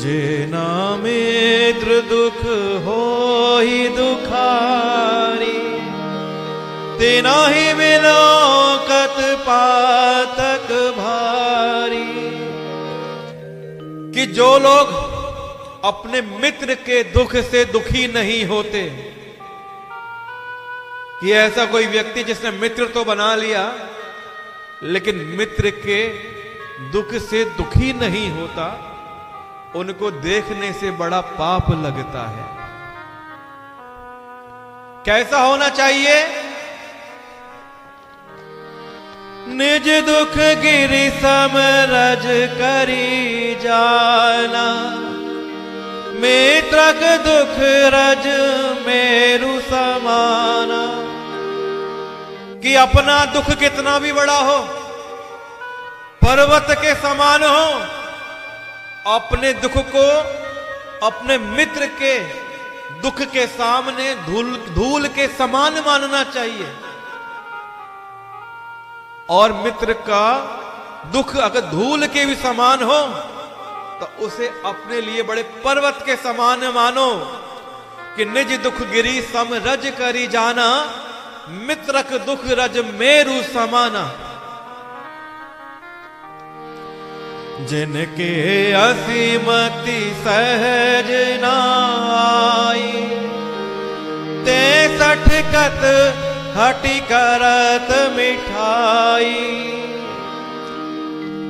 जेना मित्र दुख हो ही दुखारी, तेना ही विलोकत पातक भारी। कि जो लोग अपने मित्र के दुख से दुखी नहीं होते, कि ऐसा कोई व्यक्ति जिसने मित्र तो बना लिया लेकिन मित्र के दुख से दुखी नहीं होता, उनको देखने से बड़ा पाप लगता है। कैसा होना चाहिए? निज दुख गिरि समरज करी जाना, मित्रक दुख रज मेरु समाना। कि अपना दुख कितना भी बड़ा हो, पर्वत के समान हो, अपने दुख को अपने मित्र के दुख के सामने धूल के समान मानना चाहिए। और मित्र का दुख अगर धूल के भी समान हो तो उसे अपने लिए बड़े पर्वत के समान मानो। कि निज दुख गिरी सम रज करी जाना, मित्रक दुख रज मेरु समाना। जिनके असीमति सहज नाई, ते सठ कत हटी करत मिठाई।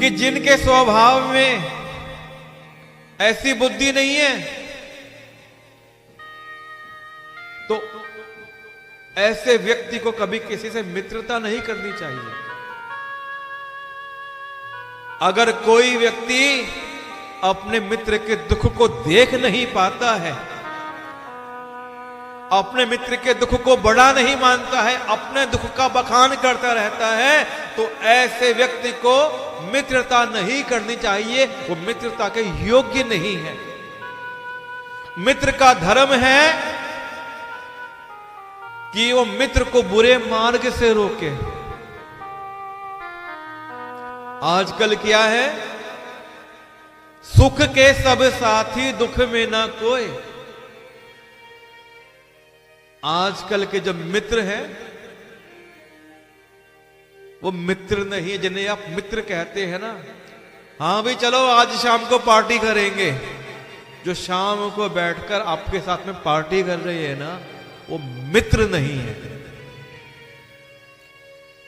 कि जिनके स्वभाव में ऐसी बुद्धि नहीं है, तो ऐसे व्यक्ति को कभी किसी से मित्रता नहीं करनी चाहिए। अगर कोई व्यक्ति अपने मित्र के दुख को देख नहीं पाता है, अपने मित्र के दुख को बड़ा नहीं मानता है, अपने दुख का बखान करता रहता है, तो ऐसे व्यक्ति को मित्रता नहीं करनी चाहिए। वो मित्रता के योग्य नहीं है। मित्र का धर्म है कि वो मित्र को बुरे मार्ग से रोके। आजकल क्या है? सुख के सब साथी दुख में ना कोई। आजकल के जो मित्र हैं वो मित्र नहीं, जिन्हें आप मित्र कहते हैं ना, हाँ भी चलो आज शाम को पार्टी करेंगे, जो शाम को बैठकर आपके साथ में पार्टी कर रही है ना, वो मित्र नहीं है।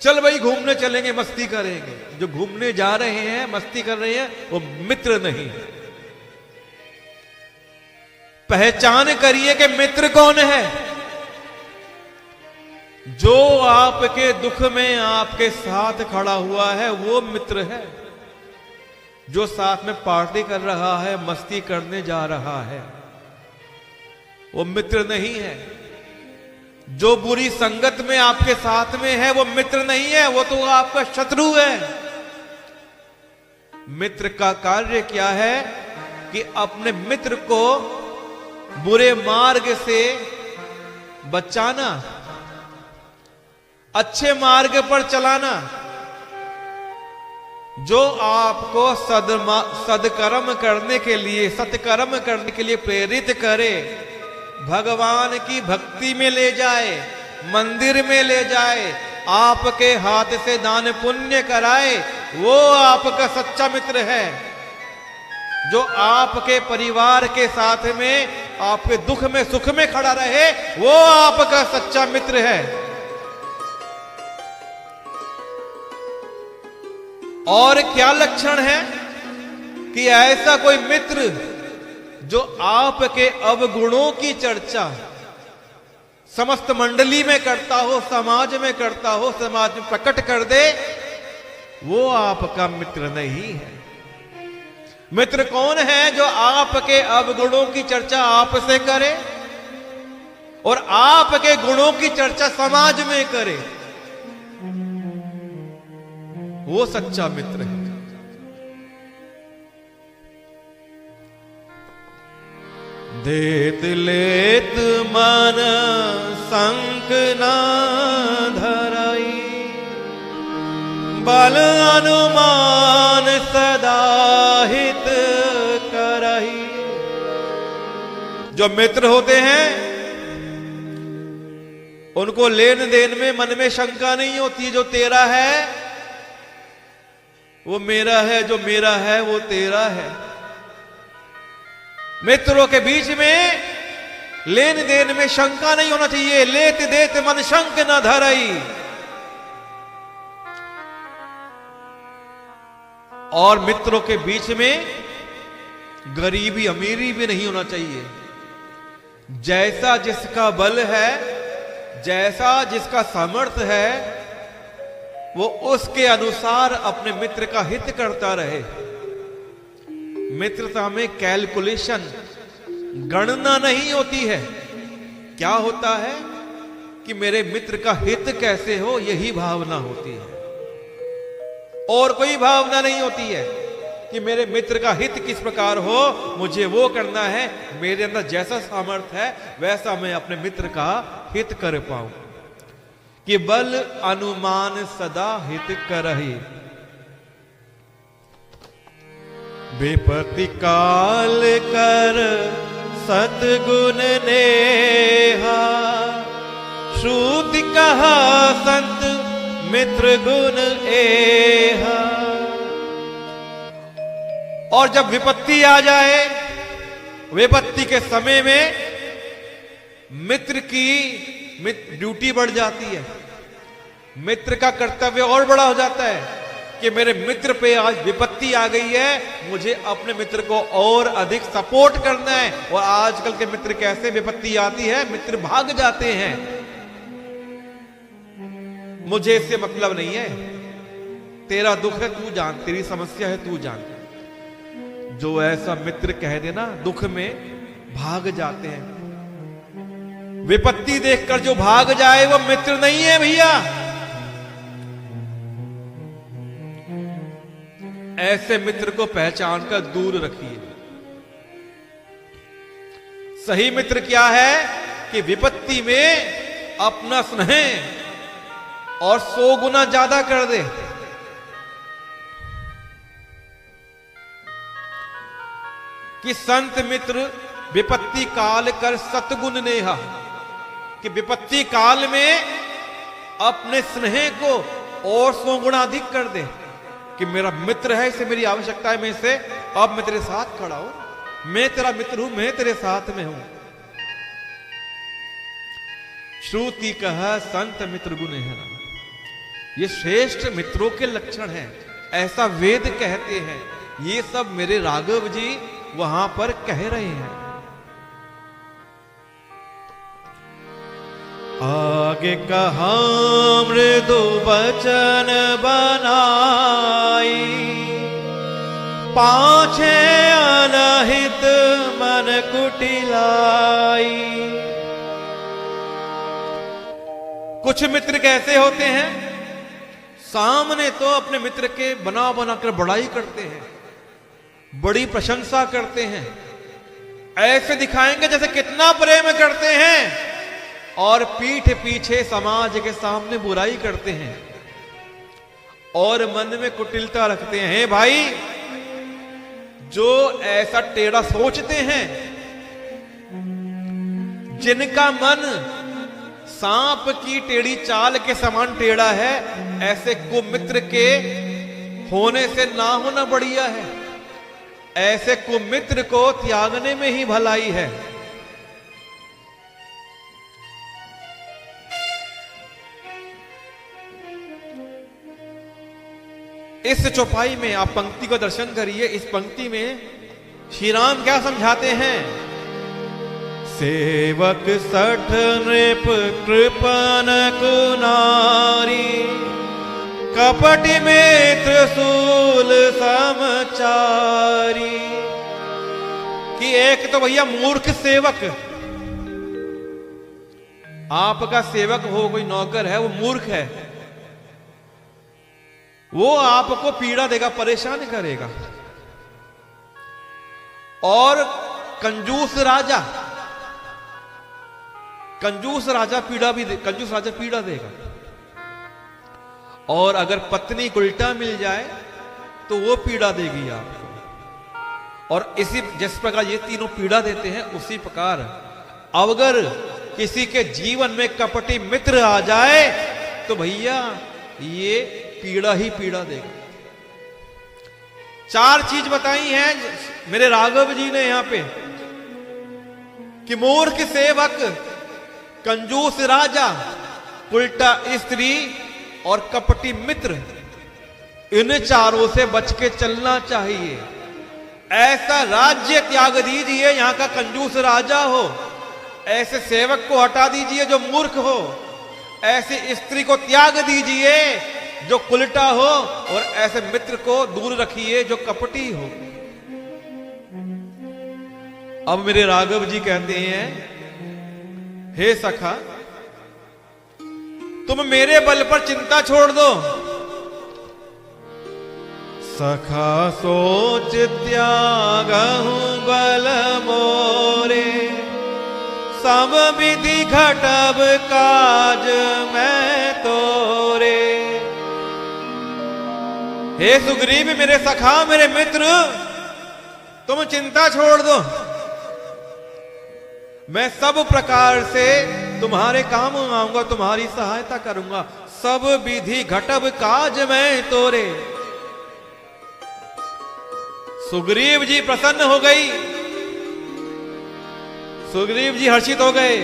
चल भाई घूमने चलेंगे, मस्ती करेंगे, जो घूमने जा रहे हैं मस्ती कर रहे हैं वो मित्र नहीं है। पहचान करिए कि मित्र कौन है। जो आपके दुख में आपके साथ खड़ा हुआ है वो मित्र है। जो साथ में पार्टी कर रहा है, मस्ती करने जा रहा है, वो मित्र नहीं है। जो बुरी संगत में आपके साथ में है वो मित्र नहीं है, वो तो आपका शत्रु है। मित्र का कार्य क्या है कि अपने मित्र को बुरे मार्ग से बचाना, अच्छे मार्ग पर चलाना। जो आपको सदकर्म करने के लिए, सत्कर्म करने के लिए प्रेरित करे, भगवान की भक्ति में ले जाए, मंदिर में ले जाए, आपके हाथ से दान पुण्य कराए, वो आपका सच्चा मित्र है। जो आपके परिवार के साथ में आपके दुख में सुख में खड़ा रहे, वो आपका सच्चा मित्र है। और क्या लक्षण है कि ऐसा कोई मित्र जो आपके अवगुणों की चर्चा समस्त मंडली में करता हो, समाज में करता हो, समाज में प्रकट कर दे, वो आपका मित्र नहीं है। मित्र कौन है? जो आपके अवगुणों की चर्चा आपसे करे और आपके गुणों की चर्चा समाज में करे, वो सच्चा मित्र है। देत लेत मन संक न धरई, बल अनुमान सदा हित करही। जो मित्र होते हैं उनको लेन देन में मन में शंका नहीं होती। जो तेरा है वो मेरा है, जो मेरा है वो तेरा है। मित्रों के बीच में लेन देन में शंका नहीं होना चाहिए। लेते देते मन शंक न धरई। और मित्रों के बीच में गरीबी अमीरी भी नहीं होना चाहिए। जैसा जिसका बल है, जैसा जिसका सामर्थ्य है, वो उसके अनुसार अपने मित्र का हित करता रहे। मित्रता में कैलकुलेशन, गणना नहीं होती है। क्या होता है कि मेरे मित्र का हित कैसे हो, यही भावना होती है। और कोई भावना नहीं होती है कि मेरे मित्र का हित किस प्रकार हो, मुझे वो करना है। मेरे अंदर जैसा सामर्थ्य है वैसा मैं अपने मित्र का हित कर पाऊं। कि बल अनुमान सदा हित करहि, विपत्ति काल कर सतगुण नेहा। श्रुति कहा संत मित्र गुण एहा। और जब विपत्ति आ जाए, विपत्ति के समय में मित्र की ड्यूटी बढ़ जाती है। मित्र का कर्तव्य और बड़ा हो जाता है कि मेरे मित्र पे आज विपत्ति आ गई है, मुझे अपने मित्र को और अधिक सपोर्ट करना है। और आजकल के मित्र कैसे, विपत्ति आती है मित्र भाग जाते हैं। मुझे इससे मतलब नहीं है, तेरा दुख है तू जान, तेरी समस्या है तू जान। जो ऐसा मित्र कह देना, दुख में भाग जाते हैं। विपत्ति देखकर जो भाग जाए वो मित्र नहीं है भैया। ऐसे मित्र को पहचान कर दूर रखिए। सही मित्र क्या है कि विपत्ति में अपना स्नेह और 100 गुना ज्यादा कर दे। कि संत मित्र विपत्ति काल कर सतगुण नेहा। कि विपत्ति काल में अपने स्नेह को और 100 गुना अधिक कर दे। कि मेरा मित्र है, इसे मेरी आवश्यकता है, मैं इसे अब मैं तेरे साथ खड़ा हूं, मैं तेरा मित्र हूं, मैं तेरे साथ में हूं। श्रुति कहा संत मित्र गुण है। ये श्रेष्ठ मित्रों के लक्षण हैं, ऐसा वेद कहते हैं। ये सब मेरे राघव जी वहां पर कह रहे हैं। आगे कहा मृदु वचन बनाई, पाछे अनहित मन कुटिलाई। कुछ मित्र कैसे होते हैं, सामने तो अपने मित्र के बना बनाकर बड़ाई करते हैं, बड़ी प्रशंसा करते हैं, ऐसे दिखाएंगे जैसे कितना प्रेम करते हैं, और पीठ पीछे समाज के सामने बुराई करते हैं और मन में कुटिलता रखते हैं। भाई, जो ऐसा टेढ़ा सोचते हैं, जिनका मन सांप की टेढ़ी चाल के समान टेढ़ा है, ऐसे कुमित्र के होने से ना होना बढ़िया है। ऐसे कुमित्र को त्यागने में ही भलाई है। इस चौपाई में आप पंक्ति को दर्शन करिए। इस पंक्ति में श्री राम क्या समझाते हैं? सेवक सठ नृप कृपन कुनारी, कपटि में त्रिशूल समचारी। कि एक तो भैया मूर्ख सेवक, आपका सेवक हो, कोई नौकर है, वो मूर्ख है, वो आपको पीड़ा देगा, परेशान करेगा। और कंजूस राजा, कंजूस राजा पीड़ा देगा। और अगर पत्नी उल्टा मिल जाए तो वो पीड़ा देगी आपको। और इसी जिस प्रकार ये तीनों पीड़ा देते हैं, उसी प्रकार अगर किसी के जीवन में कपटी मित्र आ जाए तो भैया ये पीड़ा ही पीड़ा देगा। 4 चीज बताई हैं मेरे राघव जी ने यहां पे कि मूर्ख सेवक, कंजूस राजा, उल्टा स्त्री और कपटी मित्र, इन चारों से बच के चलना चाहिए। ऐसा राज्य त्याग दीजिए यहां का कंजूस राजा हो, ऐसे सेवक को हटा दीजिए जो मूर्ख हो, ऐसी स्त्री को त्याग दीजिए जो कुलटा हो, और ऐसे मित्र को दूर रखिए जो कपटी हो। अब मेरे राघव जी कहते हैं, हे सखा, तुम मेरे बल पर चिंता छोड़ दो। सखा सोच त्यागहु बल मोरे, सब विधि घटब काज मैं तोरे। हे सुग्रीव, मेरे सखा, मेरे मित्र, तुम चिंता छोड़ दो। मैं सब प्रकार से तुम्हारे काम आऊंगा, तुम्हारी सहायता करूंगा। सब विधि घटब काज मैं तोरे। सुग्रीव जी प्रसन्न हो गई, सुग्रीव जी हर्षित हो गए।